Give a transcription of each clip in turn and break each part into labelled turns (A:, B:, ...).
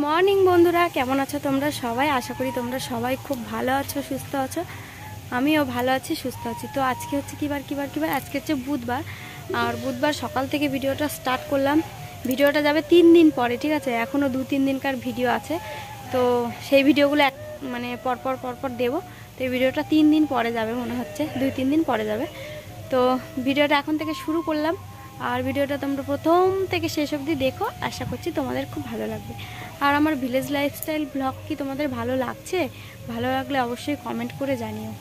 A: Morning বন্ধুরা, কেমন আছো তোমরা সবাই? আশা করি তোমরা সবাই খুব ভালো আছো, সুস্থ আছো। আমিও ভালো আছি, সুস্থ আছি। তো আজকে হচ্ছে কিবার আজকে হচ্ছে বুধবার। আর বুধবার সকাল থেকে ভিডিওটা স্টার্ট করলাম। ভিডিওটা যাবে 3 দিন পরে, ঠিক আছে? এখনও 2-3 দিনকার ভিডিও আছে। তো সেই ভিডিওগুলো পরপর দেবো। তো এই ভিডিওটা 3 দিন পরে যাবে মনে হচ্ছে, 2-3 দিন পরে যাবে। তো ভিডিওটা এখন থেকে শুরু করলাম। আর ভিডিওটা তোমরা প্রথম থেকে শেষ অবধি দেখো, আশা করছি তোমাদের খুব ভালো লাগবে। আর আমার ভিলেজ লাইফস্টাইল ব্লগ কি তোমাদের ভালো লাগছে? ভালো লাগলে অবশ্যই কমেন্ট করে জানিও।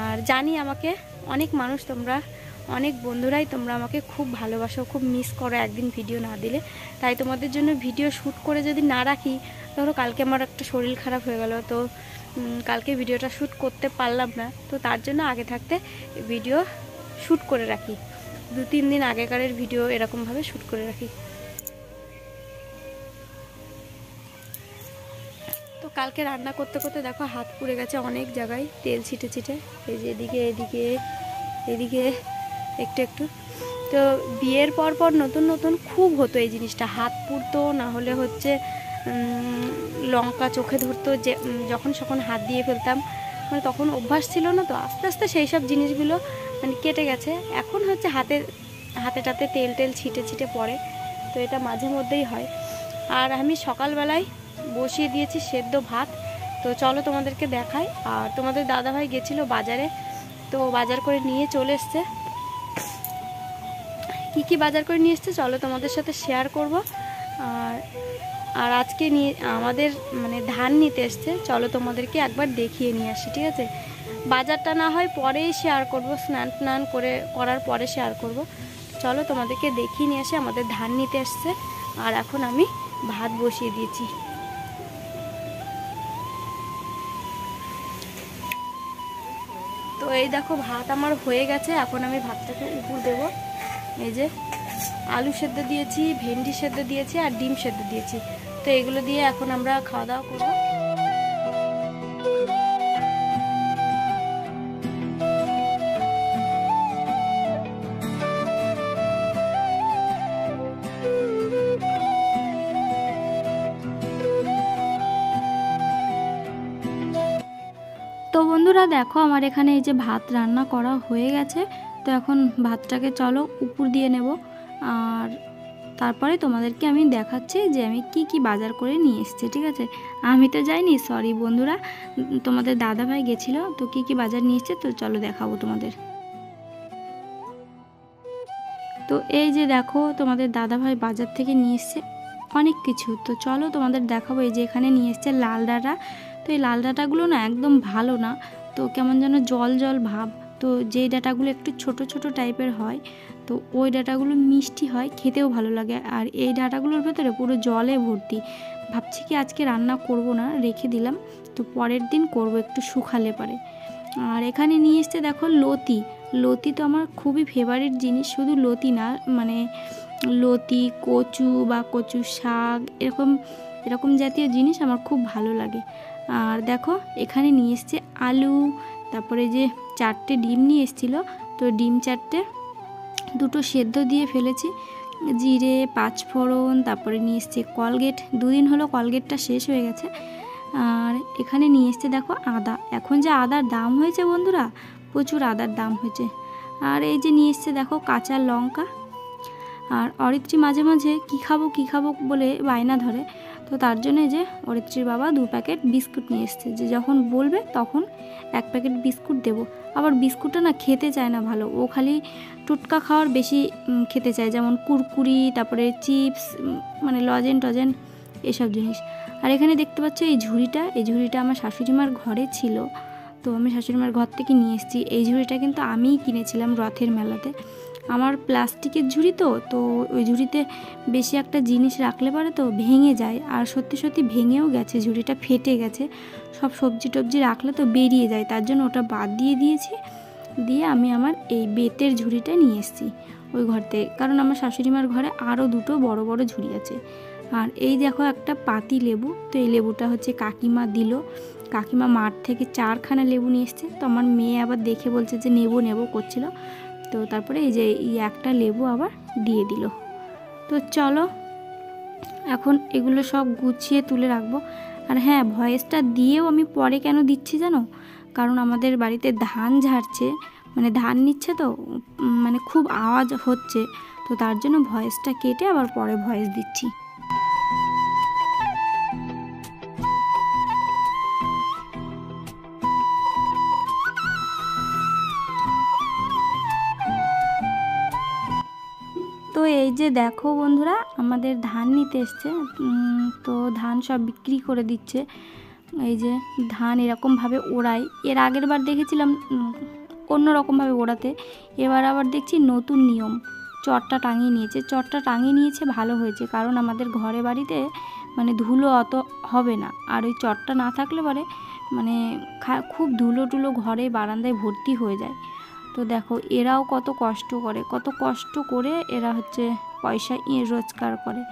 A: আর জানি আমাকে অনেক মানুষ, তোমরা অনেক বন্ধুরাই তোমরা আমাকে খুব ভালোবাসো, খুব মিস করো একদিন ভিডিও না দিলে। তাই তোমাদের জন্য ভিডিও শ্যুট করে যদি না রাখি, ধরো কালকে আমার একটা শরীর খারাপ হয়ে গেল, তো কালকে ভিডিওটা শ্যুট করতে পারলাম না, তো তার জন্য আগে থাকতে ভিডিও শ্যুট করে রাখি। 2-3 দিন আগেকারের ভিডিও এরকমভাবে শ্যুট করে রাখি। তো কালকে রান্না করতে করতে দেখো হাত পুড়ে গেছে অনেক জায়গায়, তেল ছিটে ছিটে। এই যে এদিকে একটু। তো বিয়ের পর নতুন খুব হতো এই জিনিসটা, হাত পুড়তো, না হলে হচ্ছে লঙ্কা চোখে ধরতো, যে যখন হাত দিয়ে ফেলতাম। মানে তখন অভ্যাস ছিল না, তো আস্তে আস্তে সেই সব জিনিসগুলো মানে কেটে গেছে। এখন হচ্ছে হাতে তেল ছিটে পড়ে, তো এটা মাঝে মধ্যেই হয়। আর আমি সকালবেলায় বসিয়ে দিয়েছি সেদ্ধ ভাত। তো চলো তোমাদেরকে দেখাই। আর তোমাদের দাদাভাই গেছিলো বাজারে, তো বাজার করে নিয়ে চলে এসছে। কি বাজার করে নিয়ে এসছে চলো তোমাদের সাথে শেয়ার করব। আর আজকে আমাদের মানে ধান নিতে এসছে, চলো তোমাদেরকে একবার দেখিয়ে নিয়ে আসি, ঠিক আছে? বাজারটা না হয় পরেই শেয়ার করব, স্নান করার পরে শেয়ার করব। চলো তোমাদেরকে দেখিয়ে নিয়ে আসি। আমাদের ধান নিতে এসছে, আর এখন আমি ভাত বসিয়ে দিয়েছি। তো এই দেখো ভাত আমার হয়ে গেছে, এখন আমি ভাতটাকে উপর দেবো। এই যে আলু সেদ্ধ দিয়েছি, ভেন্ডি সেদ্ধ দিয়েছি, আর ডিম সেদ্ধ দিয়েছি। তো এগুলো দিয়ে এখন আমরা খাওয়া দাওয়া করবো। তো বন্ধুরা দেখো, আমার এখানে এই যে ভাত রান্না করা হয়ে গেছে। তো এখন ভাতটাকে চলো উপর দিয়ে নেব, আর তারপরে তোমাদেরকে আমি দেখাচ্ছি যে আমি কি বাজার করে নিয়ে এসেছি, ঠিক আছে? আমি তো যাইনি, সরি বন্ধুরা, তোমাদের দাদাভাই গেছিলো। তো কি বাজার নিয়ে এসছে, তো চলো দেখাবো তোমাদের। তো এই যে দেখো, তোমাদের দাদাভাই বাজার থেকে নিয়ে এসছে অনেক কিছু। তো চলো তোমাদের দেখাবো। এই যে এখানে নিয়ে এসছে লাল ডাঁটা। তো এই লাল ডাঁটাগুলো না একদম ভালো না, তো কেমন যেন জল ভাব। তো যেই ডাঁটাগুলো একটু ছোট টাইপের হয়, তো ওই ডাঁটাগুলো মিষ্টি হয়, খেতেও ভালো লাগে। আর এই ডাঁটাগুলোর ভেতরে পুরো জলে ভর্তি। ভাবছি কি আজকে রান্না করব না, রেখে দিলাম, তো পরের দিন করব একটু শুকালে পারে। আর এখানে নিয়ে এসছে দেখো লতি তো আমার খুবই ফেভারিট জিনিস। শুধু লতি না, মানে লতি, কচু বা কচু শাক, এরকম জাতীয় জিনিস আমার খুব ভালো লাগে। আর দেখো এখানে নিয়ে এসছে আলু, তারপরে যে 4টে ডিম নিয়ে এসেছিলো, তো ডিম 4টে, 2টো সেদ্ধ দিয়ে ফেলেছি, জিরে, 5 ফোড়ন, তারপরে নিয়ে এসছে কলগেট। 2 দিন হলো কলগেটটা শেষ হয়ে গেছে। আর এখানে নিয়ে এসছে দেখো আদা। এখন যে আদার দাম হয়েছে বন্ধুরা, প্রচুর আদার দাম হয়েছে। আর এই যে নিয়ে এসছে দেখো কাঁচা লঙ্কা। আর অরিত্রী মাঝে মাঝে কী খাবো বলে বায়না ধরে, তো তার জন্য যে অরিত্রীর বাবা 2 প্যাকেট বিস্কুট নিয়ে এসছে, যে যখন বলবে তখন 1 প্যাকেট বিস্কুট দেবো। আবার বিস্কুটটা না খেতে চায় না ভালো, ও খালি টুটকা খাওয়ার বেশি খেতে চায়, যেমন কুরকুরি, তারপরে চিপস, মানে লজেন এসব জিনিস। আর এখানে দেখতে পাচ্ছ এই ঝুড়িটা আমার শাশুড়িমার ঘরে ছিল, তো আমি শাশুড়িমার ঘর থেকে নিয়ে এসেছি। এই ঝুড়িটা কিন্তু আমিই কিনেছিলাম রথের মেলাতে। আমার প্লাস্টিকের ঝুড়ি, তো ওই ঝুড়িতে বেশি একটা জিনিস রাখলে পারে তো ভেঙে যায়। আর সত্যি ভেঙেও গেছে, ঝুড়িটা ফেটে গেছে। সব সবজি টবজি রাখলে তো বেরিয়ে যায়, তার জন্য ওটা বাদ দিয়ে দিয়েছি। দিয়ে আমি আমার এই বেতের ঝুড়িটা নিয়ে এসেছি ওই ঘর থেকে, কারণ আমার শাশুড়িমার ঘরে আরও 2টো বড় ঝুড়ি আছে। আর এই দেখো একটা পাতি লেবু, তো এই লেবুটা হচ্ছে কাকিমা দিল। কাকিমা মাঠ থেকে 4খানা লেবু নিয়ে এসছে। তো আমার মেয়ে আবার দেখে বলছে যে নেবো করছিল, তো তারপরে এই যে একটা লেবু আবার দিয়ে দিল। তো চলো এখন এগুলো সব গুছিয়ে তুলে রাখবো। আর হ্যাঁ, ভয়েসটা দিয়েও আমি পরে কেন দিচ্ছি জানো, কারণ আমাদের বাড়িতে ধান ঝাড়ছে, মানে ধান নিচ্ছে তো, মানে খুব আওয়াজ হচ্ছে, তো তার জন্য ভয়েসটা কেটে আবার পরে ভয়েস দিচ্ছি। তো এই যে দেখো বন্ধুরা, আমাদের ধান নিতে এসছে, তো ধান সব বিক্রি করে দিচ্ছে। এই যে ধান এরকমভাবে ওড়াই, এর আগের বার দেখেছিলাম অন্য রকমভাবে ওড়াতে, এবার আবার দেখছি নতুন নিয়ম, চটটা টাঙিয়ে নিয়েছে। চটটা টাঙিয়ে নিয়েছে ভালো হয়েছে, কারণ আমাদের ঘরে বাড়িতে মানে ধুলো অত হবে না, আর ওই চটটা না থাকলে পরে মানে খুব ধুলো টুলো ঘরে বারান্দায় ভর্তি হয়ে যায়। তো দেখো এরাও কত কষ্ট করে এরা হচ্ছে পয়সা রোজগার করে,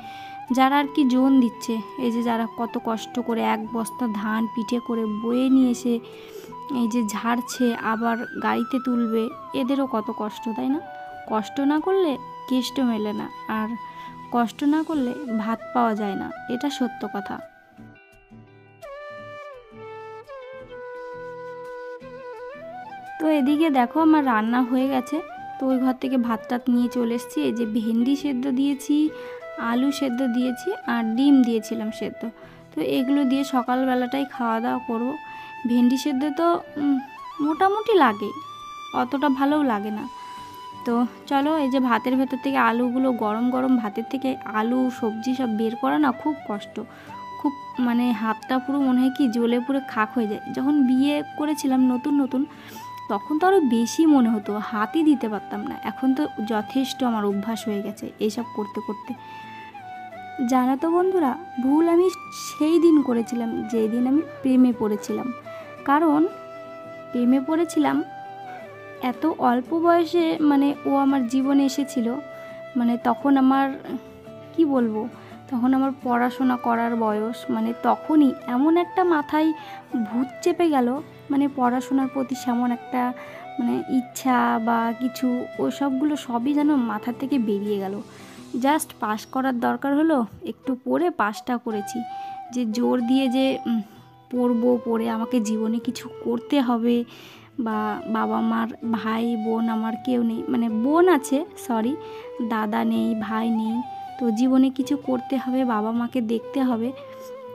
A: যারা আর কি জোন দিচ্ছে, এই যে যারা কত কষ্ট করে এক বস্তা ধান পিঠে করে বয়ে নিয়ে এসে এই যে ঝাড়ছে, আবার গাড়িতে তুলবে, এদেরও কত কষ্ট, তাই না? কষ্ট না করলে কেষ্ট মেলে না, আর কষ্ট না করলে ভাত পাওয়া যায় না, এটা সত্য কথা। তো এদিকে দেখো আমার রান্না হয়ে গেছে, তো ওই ঘর থেকে ভাত টাত নিয়ে চলে এসেছি। এই যে ভেন্ডি সেদ্ধ দিয়েছি, আলু সেদ্ধ দিয়েছি, আর ডিম দিয়েছিলাম সেদ্ধ। তো এগুলো দিয়ে সকালবেলাটাই খাওয়া দাওয়া করবো। ভেন্ডি সেদ্ধ তো মোটামুটি লাগে, অতটা ভালোও লাগে না। তো চলো, এই যে ভাতের ভেতর থেকে আলুগুলো, গরম গরম ভাতের থেকে আলু সবজি সব বের করা না খুব কষ্ট, খুব মানে হাতটা পুরো মনে হয় কি জ্বলে পুরো খাক হয়ে যায়। যখন বিয়ে করেছিলাম নতুন নতুন, তখন তো আরও বেশি মনে হতো, হাতই দিতে পারতাম না। এখন তো যথেষ্ট আমার অভ্যাস হয়ে গেছে এইসব করতে করতে। জানো তো বন্ধুরা, ভুল আমি সেই দিন করেছিলাম যেই দিন আমি প্রেমে পড়েছিলাম। কারণ প্রেমে পড়েছিলাম এত অল্প বয়সে, মানে ও আমার জীবনে এসেছিল, মানে তখন আমার কি বলবো, তখন আমার পড়াশোনা করার বয়স, মানে তখনই এমন একটা মাথায় ভূত চেপে গেল, মানে পড়াশোনার প্রতি সেমন একটা মানে ইচ্ছা বা কিছু, ওসবগুলো সবই যেন মাথা থেকে বেরিয়ে গেল। জাস্ট পাস করার দরকার হলো, একটু পড়ে পাসটা করেছি, যে জোর দিয়ে যে পড়ে আমাকে জীবনে কিছু করতে হবে, বা বাবা মার ভাই বোন আমার কেউ নেই, মানে বোন আছে সরি, দাদা নেই, ভাই নেই, তো জীবনে কিছু করতে হবে, বাবা মাকে দেখতে হবে,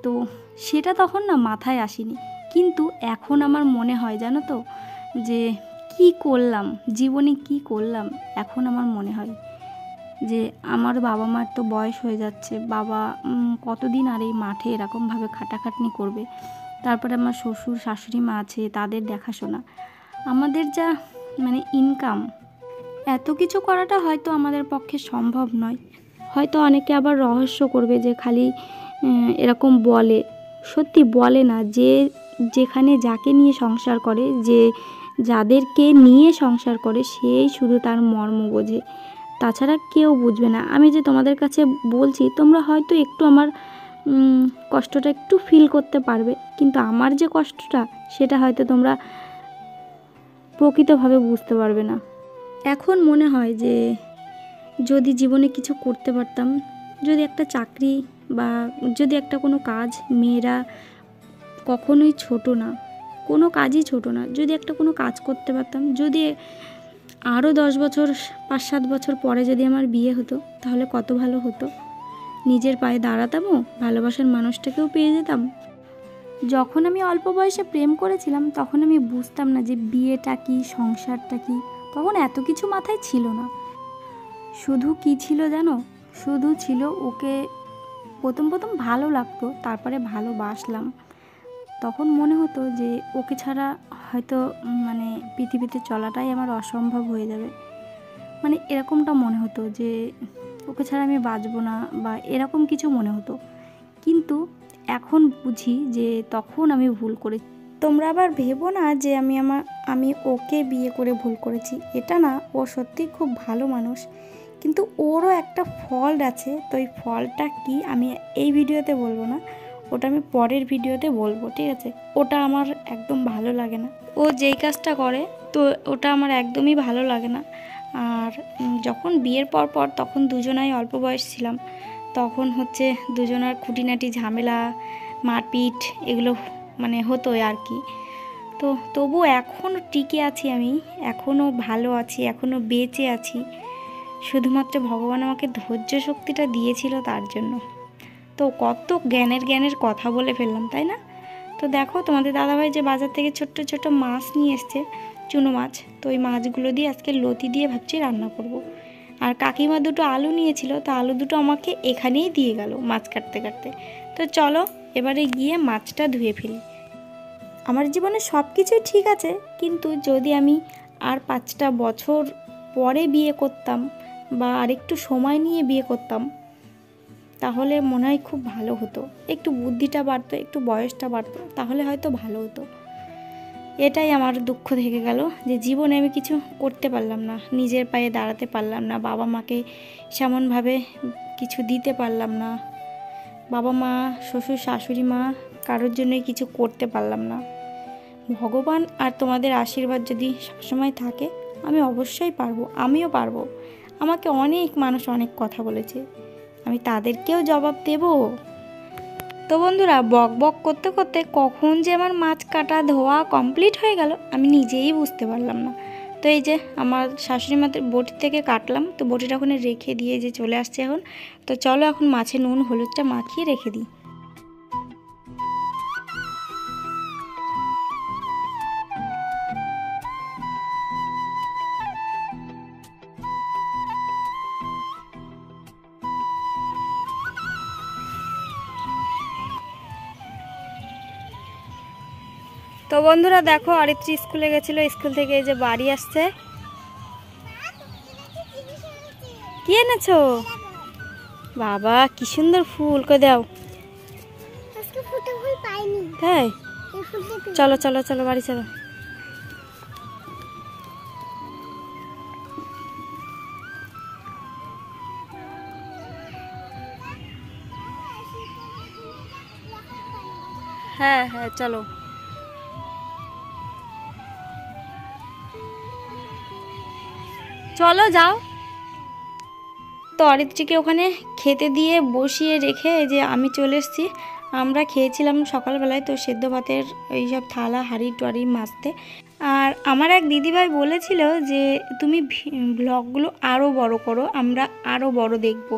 A: তো সেটা তখন না মাথায় আসেনি। কিন্তু এখন আমার মনে হয় জানো তো, যে কি করলাম জীবনে, কি করলাম, এখন আমার মনে হয় যে আমার বাবা মার তো বয়স হয়ে যাচ্ছে, বাবা কতদিন আর এই মাঠে এরকমভাবে খাটাখাটনি করবে, তারপরে আমার শ্বশুর শাশুড়ি মা আছে, তাদের দেখাশোনা, আমাদের যা মানে ইনকাম, এত কিছু করাটা হয়তো আমাদের পক্ষে সম্ভব নয়। হয়তো অনেকে আবার রহস্য করবে যে খালি এরকম বলে, সত্যি বলে না, যে যেখানে যাকে নিয়ে সংসার করে, যে যাদেরকে নিয়ে সংসার করে, সেই শুধু তার মর্ম বোঝে, তাছাড়া কেউ বুঝবে না। আমি যে তোমাদের কাছে বলছি, তোমরা হয়তো একটু আমার কষ্টটা একটু ফিল করতে পারবে, কিন্তু আমার যে কষ্টটা, সেটা হয়তো তোমরা প্রকৃতভাবে বুঝতে পারবে না। এখন মনে হয় যে যদি জীবনে কিছু করতে পারতাম, যদি একটা চাকরি বা যদি একটা কোনো কাজ, মেয়েরা কখনোই ছোট না, কোনো কাজই ছোট না, যদি একটা কোনো কাজ করতে পারতাম, যদি আরও 10 বছর 5-7 বছর পরে যদি আমার বিয়ে হতো, তাহলে কত ভালো হতো, নিজের পায়ে দাঁড়াতামও, ভালোবাসার মানুষটাকেও পেয়ে যেতাম। যখন আমি অল্প বয়সে প্রেম করেছিলাম, তখন আমি বুঝতাম না যে বিয়েটা কি, সংসারটা কি, তখন এত কিছু মাথায় ছিল না। শুধু কি ছিল জানো, শুধু ছিল ওকে প্রথম ভালো লাগতো, তারপরে ভালোবাসলাম। তখন মনে হতো যে ওকে ছাড়া হয়তো মানে পৃথিবীতে চলাটাই আমার অসম্ভব হয়ে যাবে, মানে এরকমটা মনে হতো যে ওকে ছাড়া আমি বাঁচবো না, বা এরকম কিছু মনে হতো। কিন্তু এখন বুঝি যে তখন আমি ভুল করেছি। তোমরা আবার ভেবো না যে আমি ওকে বিয়ে করে ভুল করেছি, এটা না, ও সত্যি খুব ভালো মানুষ, কিন্তু ওরও একটা ফল্ট আছে। তো এই ফল্টটা কি আমি এই ভিডিওতে বলবো না, ওটা আমি পরের ভিডিওতে বলবো, ঠিক আছে? ওটা আমার একদম ভালো লাগে না, ও যেই কাজটা করে, তো ওটা আমার একদমই ভালো লাগে না। আর যখন বিয়ের পর তখন দুজনাই অল্প বয়স ছিলাম, তখন হচ্ছে দুজনার খুঁটিনাটি ঝামেলা মারপিট এগুলো মানে হতোই আর কি। তো তবু এখনও টিকে আছি, আমি এখনও ভালো আছি, এখনও বেঁচে আছি, শুধুমাত্র ভগবান আমাকে ধৈর্য শক্তিটা দিয়েছিল তার জন্য। তো কত জ্ঞানের কথা বলে ফেললাম, তাই না? তো দেখো তোমাদের দাদাভাই যে বাজার থেকে ছোট্ট ছোট্ট মাছ নিয়ে এসছে, চুনো মাছ, তো ওই মাছগুলো দিয়ে আজকে লতি দিয়ে ভাবছি রান্না করব। আর কাকিমা দুটো আলু নিয়েছিল, তো আলু দুটো আমাকে এখানেই দিয়ে গেল মাছ কাটতে কাটতে। তো চলো এবারে গিয়ে মাছটা ধুয়ে ফেলি। আমার জীবনে সব কিছুই ঠিক আছে, কিন্তু যদি আমি আর 5টা বছর পরে বিয়ে করতাম বা আরেকটু সময় নিয়ে বিয়ে করতাম, তাহলে মনে হয় খুব ভালো হতো। একটু বুদ্ধিটা বাড়তো, একটু বয়সটা বাড়তো, তাহলে হয়তো ভালো হতো। এটাই আমার দুঃখ থেকে গেল যে জীবনে আমি কিছু করতে পারলাম না, নিজের পায়ে দাঁড়াতে পারলাম না, বাবা মাকে সেমনভাবে কিছু দিতে পারলাম না, বাবা মা শ্বশুর শাশুড়ি মা কারোর জন্যই কিছু করতে পারলাম না। ভগবান আর তোমাদের আশীর্বাদ যদি সবসময় থাকে, আমি অবশ্যই পারবো, আমিও পারবো। আমাকে অনেক মানুষ অনেক কথা বলেছে, আমি তাদেরকেও জবাব দেব। তো বন্ধুরা, বক বক করতে করতে কখন যে আমার মাছ কাটা ধোয়া কমপ্লিট হয়ে গেল আমি নিজেই বুঝতে পারলাম না। তো এই যে আমার শাশুড়ি মাদের বটি থেকে কাটলাম, তো বটিটা ওখানে রেখে দিয়ে যে চলে আসছে এখন। তো চলো এখন মাছে নুন হলুদটা মাখিয়ে রেখে দিই। তো বন্ধুরা দেখো, অরিত্রী স্কুলে গেছিলো, স্কুল থেকে এই যে বাড়ি আসছে। কি এনেছো? বাবা কি সুন্দর ফুল, কই দাও। তাই চলো চলো চলো বাড়ি চলো। হ্যাঁ হ্যাঁ চলো। চলো যাও। তো অরিত্রীকে ওখানে খেতে দিয়ে বসিয়ে রেখে এই যে আমি চলে এসেছি। আমরা খেয়েছিলাম সকালবেলায়, তো সেদ্ধ ভাতের এইসব থালা হাঁড়ি টাড়ি মাজতে। আর আমার এক দিদিভাই বলেছিল যে তুমি ব্লগগুলো আরও বড় করো, আমরা আরও বড় দেখব।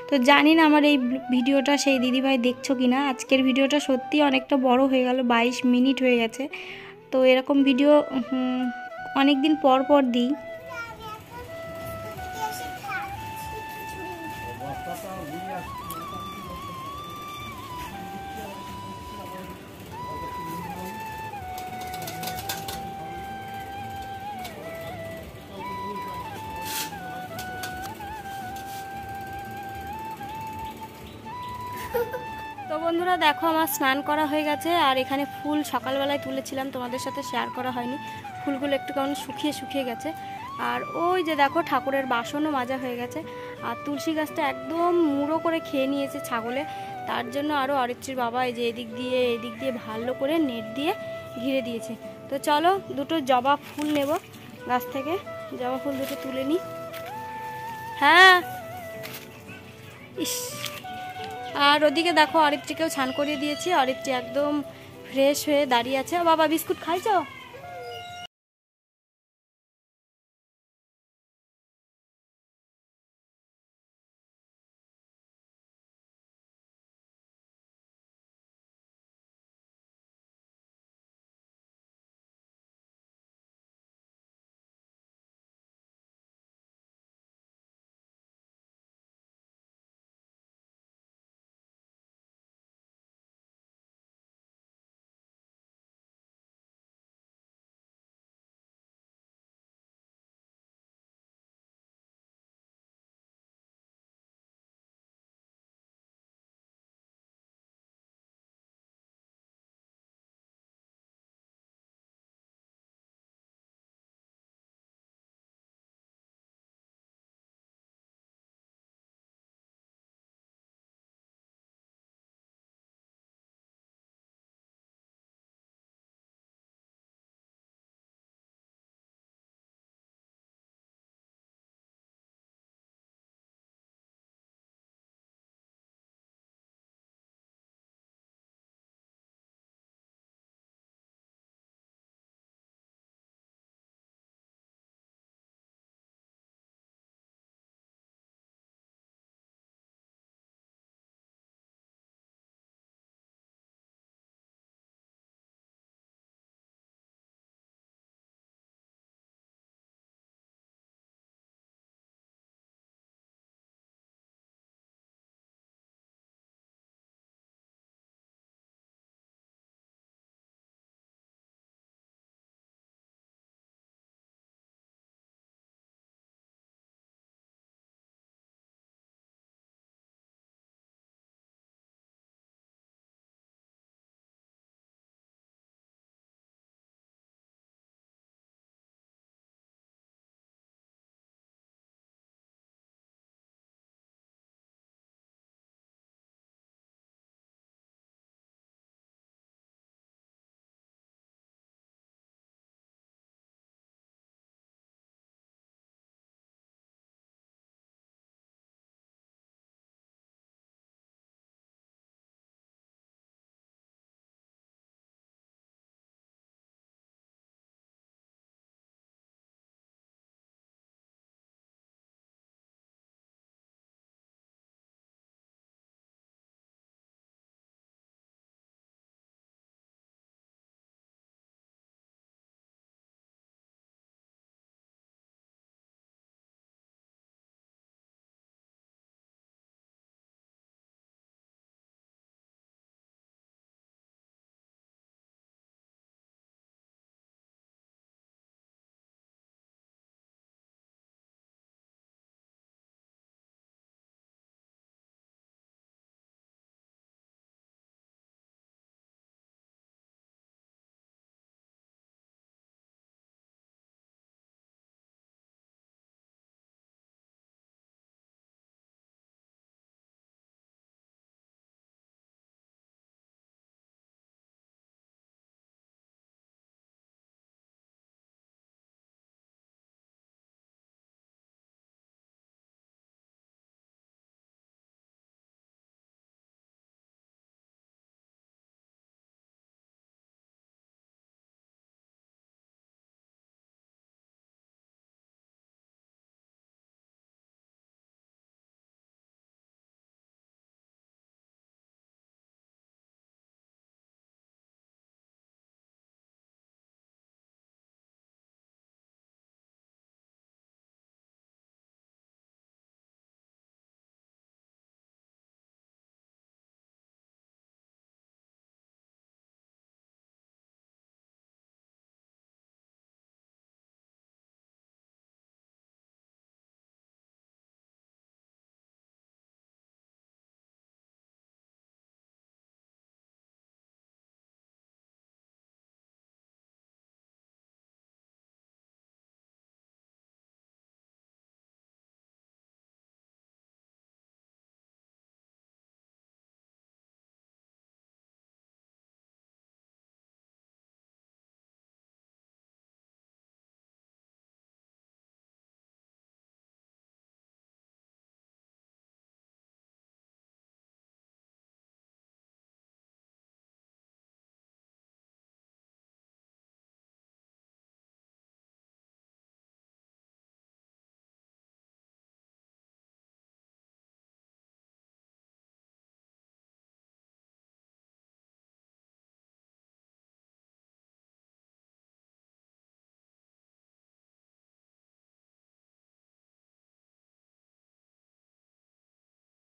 A: তো জানি না আমার এই ভিডিওটা সেই দিদিভাই দেখছো কি না। আজকের ভিডিওটা সত্যি অনেকটা বড় হয়ে গেল, 22 মিনিট হয়ে গেছে। তো এরকম ভিডিও অনেক দিন পর পর দিই। তো বন্ধুরা দেখো, আমার স্নান করা হয়ে গেছে। আর এখানে ফুল সকালবেলায় তুলেছিলাম, তোমাদের সাথে শেয়ার করা হয়নি। ফুলগুলো একটু কেমন শুকিয়ে শুকিয়ে গেছে। আর ওই যে দেখো ঠাকুরের বাসনও মাজা হয়ে গেছে। আর তুলসী গাছটা একদম মুড়ো করে খেয়ে নিয়েছে ছাগলে। তার জন্য আরও অরিত্রীর বাবা এই যে এদিক দিয়ে ভালো করে নেট দিয়ে ঘিরে দিয়েছে। তো চলো দুটো জবা ফুল নেব গাছ থেকে, জবা ফুল দুটো তুলে নিই। হ্যাঁ ইস। আর ওদিকে দেখো অরিত্রীকেও স্নান করিয়ে দিয়েছি, অরিত্রী একদম ফ্রেশ হয়ে দাঁড়িয়ে আছে। বাবা বিস্কুট খাইছো?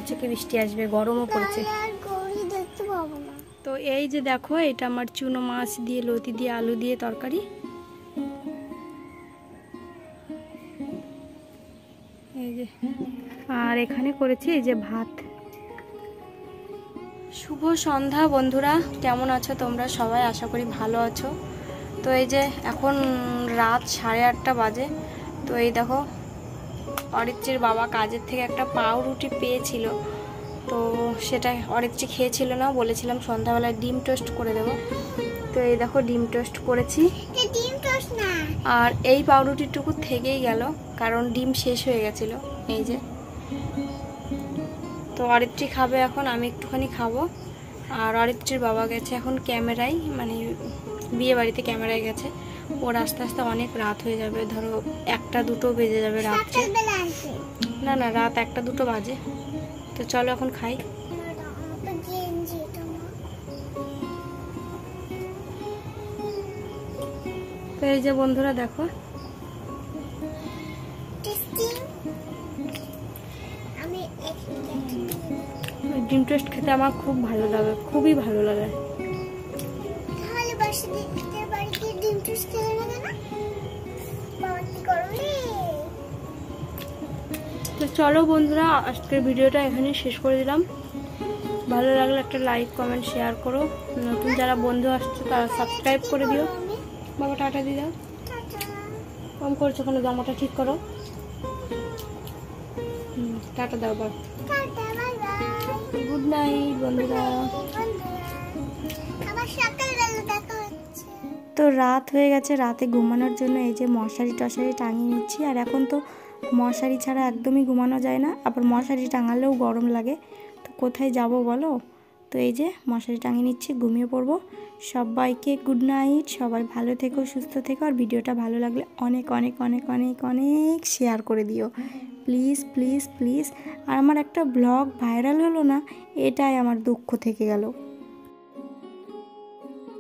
A: হচ্ছে কি বৃষ্টি আসবে, গরমও পড়েছে। তো এই যে দেখো, এটা আমার চুনো মাছ দিয়ে লতি দিয়ে আলু দিয়ে তরকারি। এই যে, আর এখানে করেছি এই যে ভাত। শুভ সন্ধ্যা বন্ধুরা, কেমন আছো তোমরা সবাই? আশা করি ভালো আছো। তো এই যে এখন রাত 8:30 বাজে। তো এই দেখো, অরিত্রির বাবা কাজের থেকে একটা পাউরুটি পেয়েছিল, তো সেটা অরিত্রি খেয়েছিল না, বলেছিলাম সন্ধ্যাবেলায় ডিম টোস্ট করে দেবো। তো এই দেখো ডিম টোস্ট করেছি। আর এই পাউরুটিটুকু থেকেই গেল, কারণ ডিম শেষ হয়ে গেছিল। এই যে, তো অরিত্রি খাবে এখন, আমি একটুখানি খাবো। আর অরিত্রির বাবা গেছে এখন ক্যামেরায়, মানে বিয়ে বাড়িতে ক্যামেরায় গেছে। ওর আস্তে আস্তে অনেক রাত হয়ে যাবে, ধরো 1-2 বেজে যাবে রাত্রে। না না, রাত 1-2 বাজে। তো চলো এখন খাই। তো এই যে বন্ধুরা দেখো, ডিম টোস্ট খেতে আমার খুব ভালো লাগে, খুবই ভালো লাগে। তো চলো বন্ধুরা, আজকের ভিডিওটা এখানে শেষ করে দিলাম। ভালো লাগলে একটা লাইক, কমেন্ট, শেয়ার করো। নতুন যারা বন্ধু আসছে তারা সাবস্ক্রাইব করে দিও। বাবা টাটা দিয়ে দাও। কম করছো ওখানে, জামাটা ঠিক করো। টাটা দাও বাবা। গুড নাইট বন্ধুরা। তো রাত হয়ে গেছে, রাতে ঘুমানোর জন্য এই যে মশারি টশারি টাঙিয়ে নিচ্ছি। আর এখন তো মশারি ছাড়া একদমই ঘুমানো যায় না, আবার মশারি টাঙালেও গরম লাগে। তো কোথায় যাব বলো? তো এই যে মশারি টাঙিয়ে নিচ্ছি, ঘুমিয়ে পড়বো। সবাইকে গুড নাইট, সবাই ভালো থেকো, সুস্থ থেকো। আর ভিডিওটা ভালো লাগলে অনেক অনেক অনেক অনেক অনেক শেয়ার করে দিও, প্লিজ প্লিজ প্লিজ। আর আমার একটা ব্লগ ভাইরাল হলো না, এটাই আমার দুঃখ থেকে গেল।